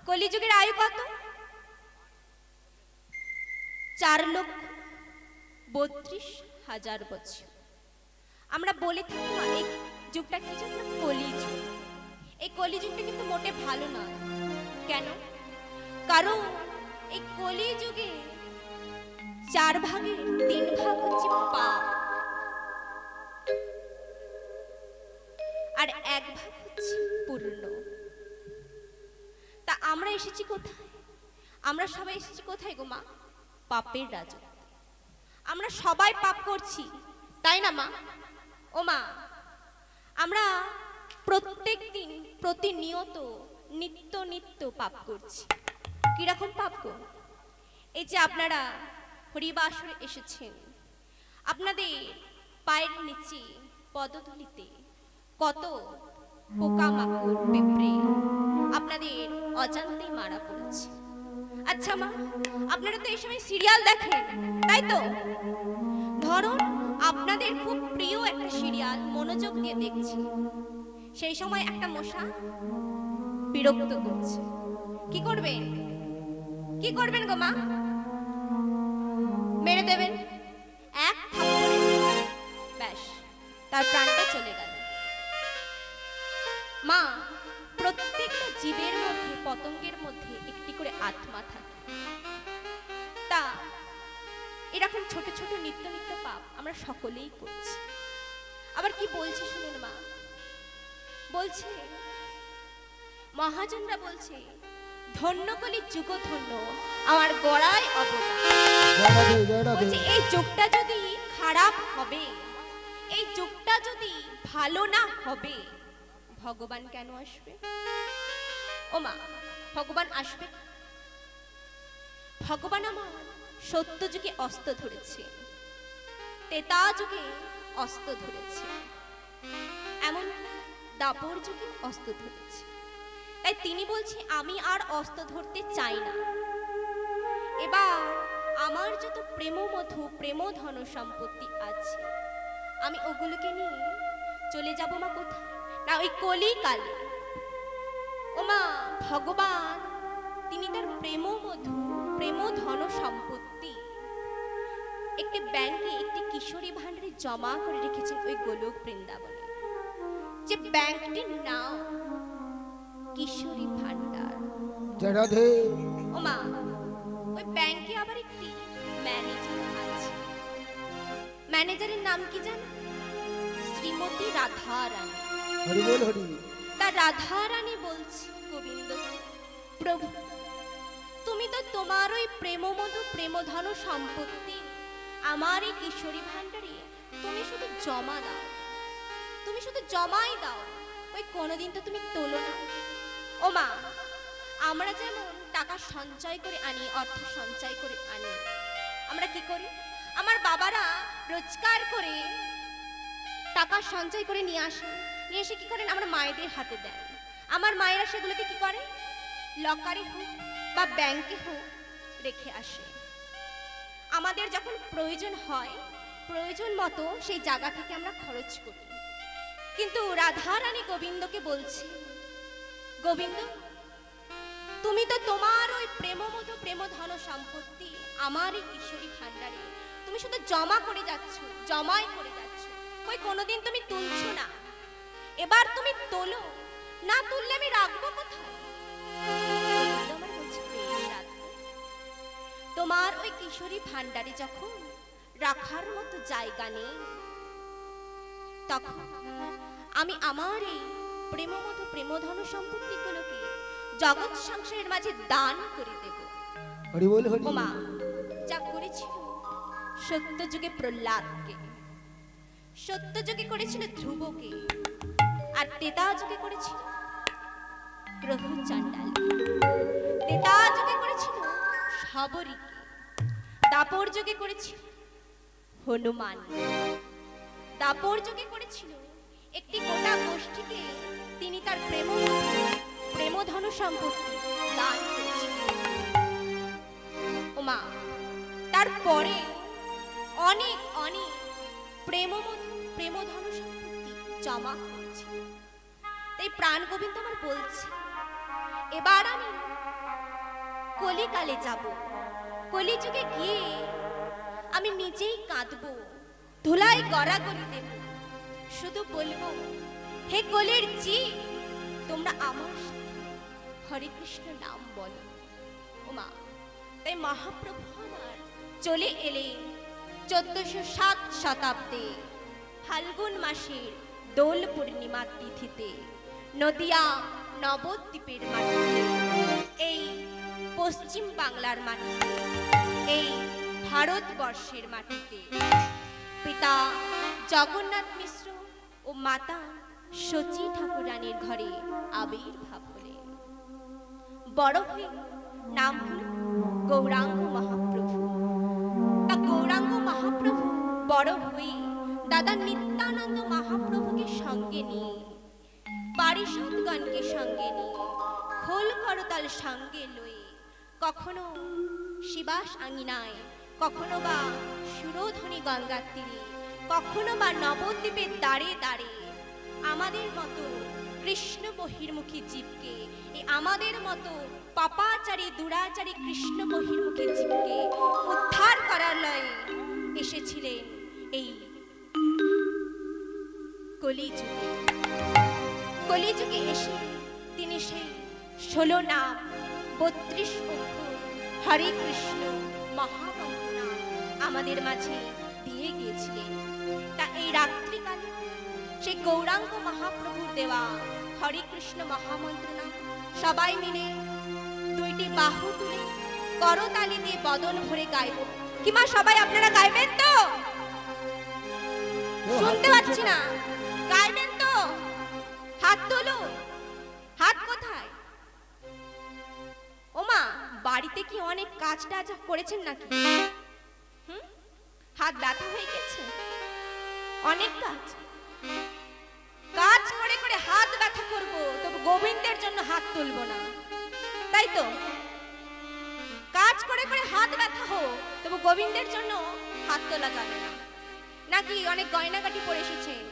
কলিযুগের আয়ু কত? 4,32,000 বছর। আমরা বলে থাকি না এই যুগটা কি জানো? কলিযুগ। এই কলিযুগটা কিন্তু মোটে ভালো নয়। কেন? কারণ এই কলিযুগে 4 ভাগের 3 ভাগ হচ্ছে পাপ, আর 1 ভাগ হচ্ছে পূর্ণ। তা আমরা এসেছি কোথায়? আমরা সবাই এসেছি কোথায় গো মা? পাপের রাজত্বে। আমরা সবাই পাপ করছি, তাই না মা? ও মা, আমরা প্রত্যেক দিন প্রতিনিয়ত নিত্য নিত্য পাপ করছি। কিরকম পাপ গো? এই যে আপনারা হরিবাসরে এসেছেন, আপনাদের পায়ের নিচে পদধূলিতে কত পোকামাকড় পিঁপড়ে আপনাদের অজান্তেই মারা পড়েছে। আচ্ছা মা, আপনারা তো এই সময় সিরিয়াল দেখেন, তাই তো? ধরুন আপনাদের খুব প্রিয় একটা সিরিয়াল মনোযোগ দিয়ে দেখছি, সেই সময় একটা মশা বিরক্ত করছে, কি করবেন? কি করবেন গো মা? মেরে দেবেন এক থাপ্পড়ে, ব্যাস তার প্রাণটা চলে গেল। মা, প্রত্যেকটা জীবের মধ্যে, পতঙ্গের মধ্যে একটি করে আত্মা থাকে। তা এরকম ছোট ছোট নিত্য নিত্য পাপ আমরা সকলেই করছি। আবার কি বলছে শুনুন মা, বলছে মহাজনরা বলছে, ধন্য কলি যুগ ধন্য আমার গড়ায় অবদান। বলছে এই যুগটা যদি খারাপ হবে, এই যুগটা যদি ভালো না হবে, ভগবান কেন আসবে? ও মা, ভগবান আসবে? ভগবান আমার সত্য যুগে অস্ত ধরেছে, ত্রেতা যুগে অস্ত ধরেছে, এমন দাপর যুগে অস্ত ধরেছে। তাই তিনি বলছে আমি আর অস্ত ধরতে চাই না। এবার আমার যত প্রেম মধু, প্রেম ধন সম্পত্তি আছে, আমি ওগুলোকে নিয়ে চলে যাব মা কোথায়? না ওই কলিকালে। ও মা, ভগবান তিনি তার প্রেম মধু, প্রেম ধন সম্পত্তি একটি ব্যাংকে, একটি কিশোরী ভান্ডারে জমা করে রেখেছেন ওই গোলক বৃন্দাবনে। যে ব্যাংকটির নাম কিশোরী ভান্ডার। ও মা, ওই ব্যাংকে আবার একটি ম্যানেজার আছে। ম্যানেজারের নাম কি জানো? শ্রীমতী রাধা রানী। হরি বল হরি। তা রাধা রানী বলছি গোবিন্দ, প্রভু তুমি তো তোমার ওই প্রেমমধু প্রেমধন সম্পত্তি আমার এই কিশোরী ভান্ডারে তুমি শুধু জমা দাও, তুমি শুধু জমাই দাও, ওই কোনোদিন তো তুমি তোলো না। ও মা, আমরা যেমন টাকা সঞ্চয় করে আনি, অর্থ সঞ্চয় করে আনি, আমরা কি করি? আমার বাবারা রোজগার করে টাকা সঞ্চয় করে নিয়ে আসেন, নিয়ে এসে কি করেন? আমার মায়েদের হাতে দেন। আমার মায়েরা সেগুলোকে কি করে? লকারে হোক বা ব্যাংকে হোক রেখে আসে। আমাদের যখন প্রয়োজন হয়, প্রয়োজন মতো সেই জায়গা থেকে আমরা খরচ করি। কিন্তু রাধা রানী গোবিন্দকে বলছে, গোবিন্দ তুমি তো তোমার ওই প্রেমমধু প্রেমধন সম্পত্তি আমার এই কিশোরী ভান্ডারে তুমি শুধু জমা করে যাচ্ছ, জমাই করে যাচ্ছ, ওই কোনোদিন তুমি তুলছো না। এবার তুমি তোলো, না তুললে আমি রাখবো কোথায়? আমার বলছে বেশ রাখবো। তোমার ওই কিশোরী ভান্ডারে যখন রাখার মতো জায়গা নেই, তখন আমি আমার এই প্রেমমধু প্রেমধন সম্পত্তিগুলোকে জগৎ সংসারের মাঝে দান করে দেব। হরি বল হরি। ও মা, যা করেছিল সত্য যুগে প্রহ্লাদকে, সত্য যুগে করেছিল ধ্রুবকে, আর ত্রেতা যুগে করেছিল গ্রহ চাণ্ডাল, ত্রেতা যুগে করেছিল শবরীকে, দাপর যুগে করেছিল হনুমান, দাপর যুগে করেছিল একটি গোটা গোষ্ঠীকে তিনি তার প্রেমধন সম্পত্তি দান করেছিলেন। ও মা, তারপরে অনেক অনেক প্রেমধন সম্পত্তি জমা করেছিল। তাই প্রাণ গোবিন্দ আমার বলছে এবার আমি কলিকালে যাব, কলিযুগে গিয়ে আমি নিজেই কাঁদবো, ধুলায় গড়াগড়ি দেব, শুধু বলবো হে কলির জি, তোমরা আমার সাথে হরে কৃষ্ণ নাম বলো। ওমা, তাই মহাপ্রভু আমার চলে এলেন 1407 শতাব্দে ফাল্গুন মাসের দোল পূর্ণিমা তিথিতে নদিয়া নবদ্বীপের মাটিতে, এই পশ্চিম বাংলার মাটিতে, এই ভারতবর্ষের মাটিতে পিতা জগন্নাথ মিশ্র ও মাতা শচী ঠাকুরানীর ঘরে আবির্ভাব হলেন। বড় হয়ে নাম হল গৌরাঙ্গ মহাপ্রভু। তা গৌরাঙ্গ মহাপ্রভু বড় হয়ে দাদা নিত্যানন্দ মহাপ্রভুকে সঙ্গে নিয়ে, পারিষদগণকে সঙ্গে নিয়ে, খোল করতাল সঙ্গে লয়ে কখনো শিবাস আঙিনায়, কখনো বা সুরধ্বনি গঙ্গার তীরে, কখনো বা নবদ্বীপের দ্বারে দ্বারে আমাদের মতো কৃষ্ণ বহির্মুখী জীবকে, এই আমাদের মতো পাপাচারী দুরাচারী কৃষ্ণ বহির্মুখী জীবকে উদ্ধার করার লয়ে এসেছিলেন এই কলিযুগে। কলিযুগে এসে তিনি সেই 16 নাম 32 অক্ষর হরে কৃষ্ণ মহামন্ত্র নাম আমাদের মাঝে দিয়ে গিয়েছিলেন। তা এই রাত্রিকালে সেই গৌরাঙ্গ মহাপ্রভুর দেওয়া হরে কৃষ্ণ মহামন্ত্র নাম সবাই মিলে দুইটি বাহু তুলে করতালি দিয়ে বদন ভরে গাইব। কি মা, সবাই আপনারা গাইবেন তো? শুনতে পাচ্ছি না, গাইবেন তো? হাত তোলো। হাত কোথায়? ওমা, বাড়িতে কি অনেক কাজ টাজ করেছেন নাকি? হাত ব্যথা হয়ে গেছে? অনেক কাজ কাজ করে করে হাত ব্যথা করব, তবে গোবিন্দের জন্য হাত তুলবো না, তাই তো? কাজ করে করে হাত ব্যথা হোক, তবে গোবিন্দের জন্য হাত তোলা যাবে না। নাকি অনেক গয়নাগাটি পরে এসেছেন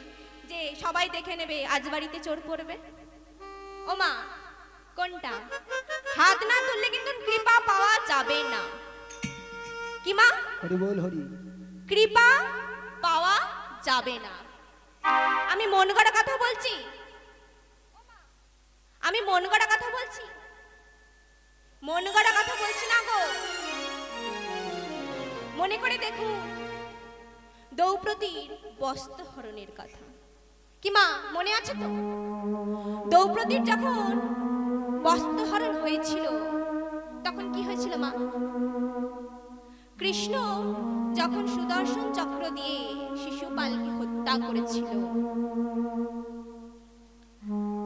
যে সবাই দেখে নেবে, আজ বাড়িতে চোর পড়বে? ওমা, কোনটা? হাত না তুললে কিন্তু কৃপা পাওয়া যাবে না। কি মা? হরি বল হরি। কৃপা পাওয়া যাবে না। আমি মন গড়া কথা বলছি, আমি মন গড়া কথা বলছি, মন গড়া কথা বলছি না গো। মনে করে দেখুন দ্রৌপদীর বস্ত্র হরণের কথা। কি মা, মনে আছে তো? দ্রৌপদীর যখন বস্ত্র হরণ হয়েছিল তখন কি হয়েছিল মা? কৃষ্ণ যখন সুদর্শন চক্র দিয়ে শিশুপালকে হত্যা করেছিল,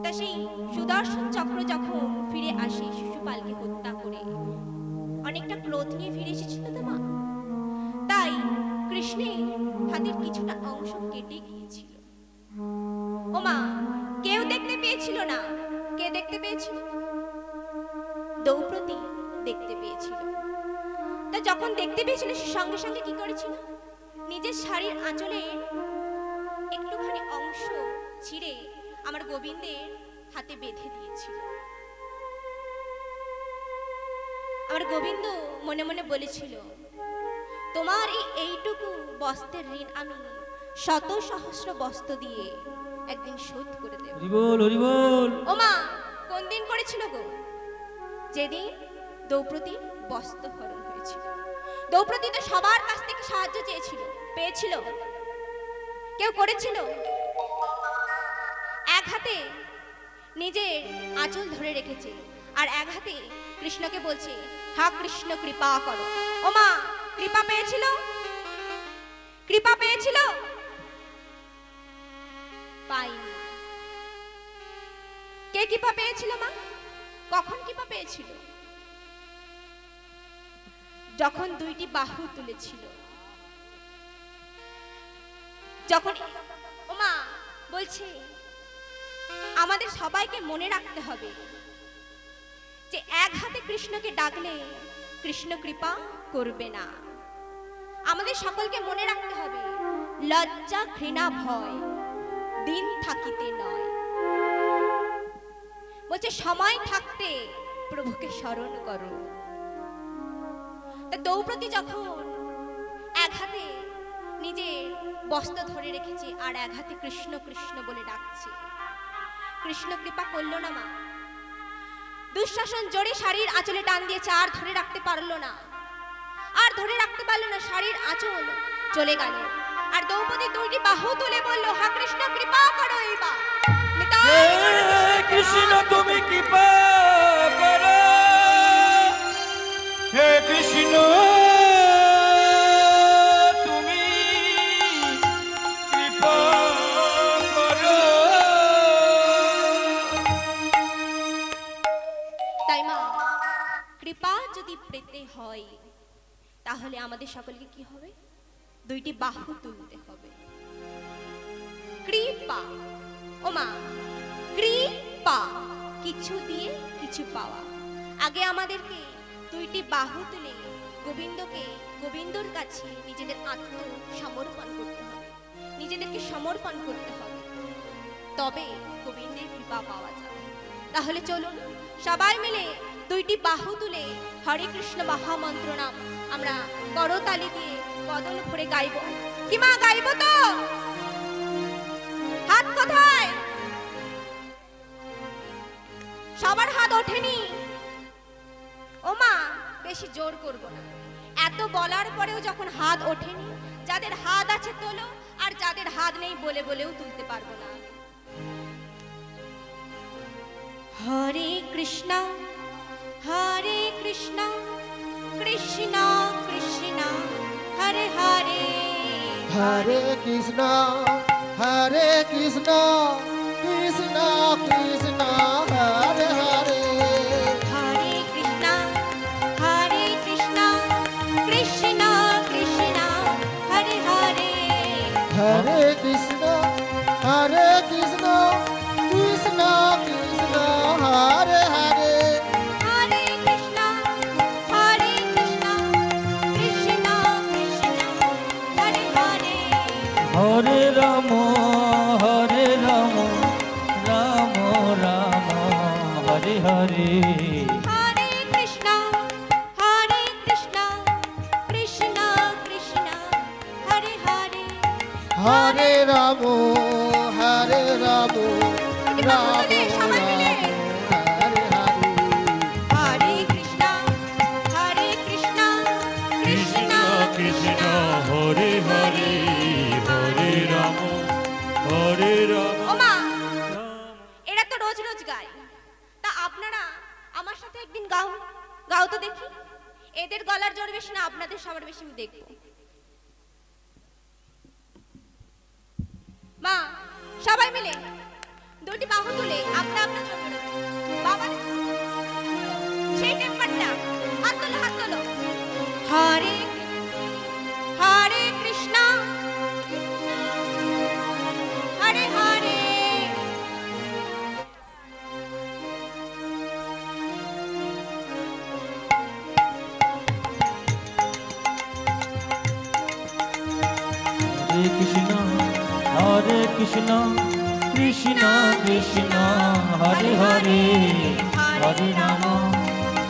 তা সেই সুদর্শন চক্র যখন ফিরে আসে শিশুপালকে হত্যা করে, অনেকটা ক্রোধ নিয়ে ফিরে এসেছিল তো মা। তাই কৃষ্ণের হাতের কিছুটা অংশ কেটে গিয়েছিল। ও মা, কেউ দেখতে পেয়েছিল না। কে দেখতে পেয়েছিল? দ্রৌপদী দেখতে পেয়েছিল। তা যখন দেখতে পেয়েছিল, সে সঙ্গে সঙ্গে কি করেছিল? নিজের শাড়ির আঁচলের একটুখানি অংশ ছিঁড়ে আমার গোবিন্দের হাতে বেঁধে দিয়েছিল। আমার গোবিন্দ মনে মনে বলেছিল, তোমার এইটুকু বস্ত্রের ঋণ আমি শত সহস্র বস্ত্র দিয়ে একদিন শোধ করে দেব। হরি বল হরি বল। ও মা, কোন দিন করেছিল গো? যেদিন দ্রৌপদী বস্ত্র হরণ হয়েছিল। দ্রৌপদী তো সবার কাছ থেকে সাহায্য চেয়েছিল, পেয়েছিল? কেউ করেছিল? এক হাতে নিজের আঁচল ধরে রেখেছে আর এক হাতে কৃষ্ণকে বলছে, হা কৃষ্ণ কৃপা করো। ও মা, কৃপা পেয়েছিল? কৃপা পেয়েছিল? পাইনি। কে কৃপা পেয়েছিল মা? কখন কৃপা পেয়েছিল? যখন দুইটি বাহু তুলেছিল, যখন। ও মা বলছে, আমাদের সবাইকে মনে রাখতে হবে যে এক হাতে কৃষ্ণকে ডাকলে কৃষ্ণ কৃপা করবে না। আমাদের সকলকে মনে রাখতে হবে, লজ্জা ঘৃণা ভয় দিন থাকিতে নয়। বলছে সময় থাকতে প্রভুকে স্মরণ করো। তা দ্রৌপদী যখন এক হাতে নিজের বস্ত্র ধরে রেখেছে আর এক হাতে কৃষ্ণ কৃষ্ণ বলে ডাকছে, কৃষ্ণ কৃপা করলো না মা। দুঃশাসন জোরে শাড়ির আঁচলে টান দিয়েছে, আর ধরে রাখতে পারলো না, আর ধরে রাখতে পারলো না, শাড়ির আঁচল চলে গেল। আর দ্রৌপদী দুইটি বাহু তুলে বলল, হা কৃষ্ণ কৃপা করো এইবার। কৃষ্ণ তুমি কৃপা করো, হে কৃষ্ণ তুমি কৃপা করো। তাই মা, কৃপা যদি পেতে হয় তাহলে আমাদের সকলকে কি হবে? দুইটি বাহু তুলতে হবে। কৃপা, ও মা, কৃপা কিছু দিয়ে কিছু পাওয়া। আগে আমাদেরকে দুইটি বাহু তুলে গোবিন্দকে, গোবিন্দর কাছে নিজেদের আত্মসমর্পণ করতে হবে, নিজেদেরকে সমর্পণ করতে হবে, তবে গোবিন্দের কৃপা পাওয়া যাবে। তাহলে চলুন সবাই মিলে দুইটি বাহু তুলে হরে কৃষ্ণ মহামন্ত্র নাম আমরা করতালি দিয়ে বদল ভরে গাইব। কি মা, গাইব তো? হাত কোথায়? সবার হাত ওঠেনি। ও মা, বেশি জোর করব না। এত বলার পরেও যখন হাত ওঠেনি, যাদের হাত আছে তোলো, আর যাদের হাত নেই বলে বলেও তুলতে পারবো না। হরে কৃষ্ণ হরে কৃষ্ণ কৃষ্ণ কৃষ্ণ হরে হরে, হরে কৃষ্ণ হরে কৃষ্ণ কৃষ্ণ কৃষ্ণ হরে হরে, হরে কৃষ্ণ হরে কৃষ্ণ কৃষ্ণ কৃষ্ণ হরে হরে, হরে কৃষ্ণ হরে কৃষ্ণ কৃষ্ণ কৃষ্ণ হরে হরে, হরে কৃষ্ণ হরে কৃষ্ণ কৃষ্ণ কৃষ্ণ হরে হরে, হরে রাম রাম রাম হরে হরে, হরে কৃষ্ণ কৃষ্ণ কৃষ্ণ কৃষ্ণ হরে হরে, হরে রাম হরে রাম রাম সবাই মিলে। রাম হরে হরে, হরে কৃষ্ণ কৃষ্ণ কৃষ্ণ হরে হরে, হরে রাম ও মা, এরা তো রোজ রোজ গায়, তা আপনারা আমার সাথে একদিন গাও, গাও তো দেখি। এদের গলার জোর বেশি না আপনাদের সবার বেশি, আমি দেখবো। মা, সবাই মিলে দুটি বাহু তুলে আপনা আপনা চলবে। বাবা, সেই টেম্পারটা হাত তোলো, হাত তোলো। হরে হরে কৃষ্ণ হরে হরে, হরে কৃষ্ণ কৃষ্ণ কৃষ্ণ হরে হরে, হরে রাম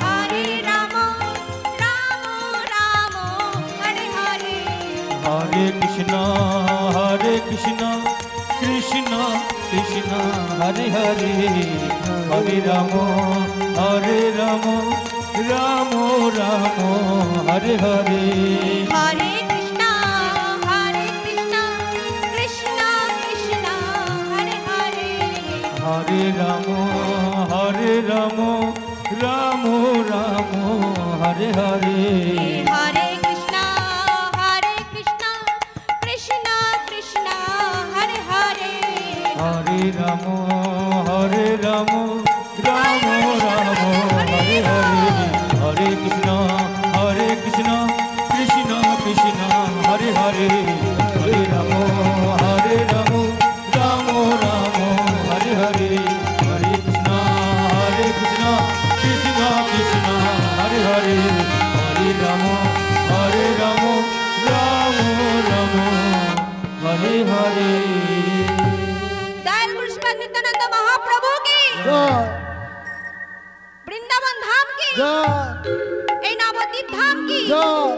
হরে রাম রাম রাম হরে হরে, হরে কৃষ্ণ কৃষ্ণ কৃষ্ণ হরে হরে, হরে রাম রাম রাম হরে হরে, হরে কৃষ্ণ কৃষ্ণ কৃষ্ণ হরে হরে, হরে রাম রাম রাম হরে হরে, হরে কৃষ্ণ কৃষ্ণ কৃষ্ণ হরে হরে, হরে রাম রাম রাম হরে হরে, হরে কৃষ্ণ কৃষ্ণ কৃষ্ণ হরে হরে, হরে রাম রাম রাম হরে হরে, হরে কৃষ্ণ কৃষ্ণ কৃষ্ণ হরে হরে, হরে রাম রাম রাম হরে হরে। দয়াল গুরু শ্রীমদ নিত্যানন্দ মহাপ্রভু কি জয়। জয় এই নবদ্বীপ ধাম কি জয়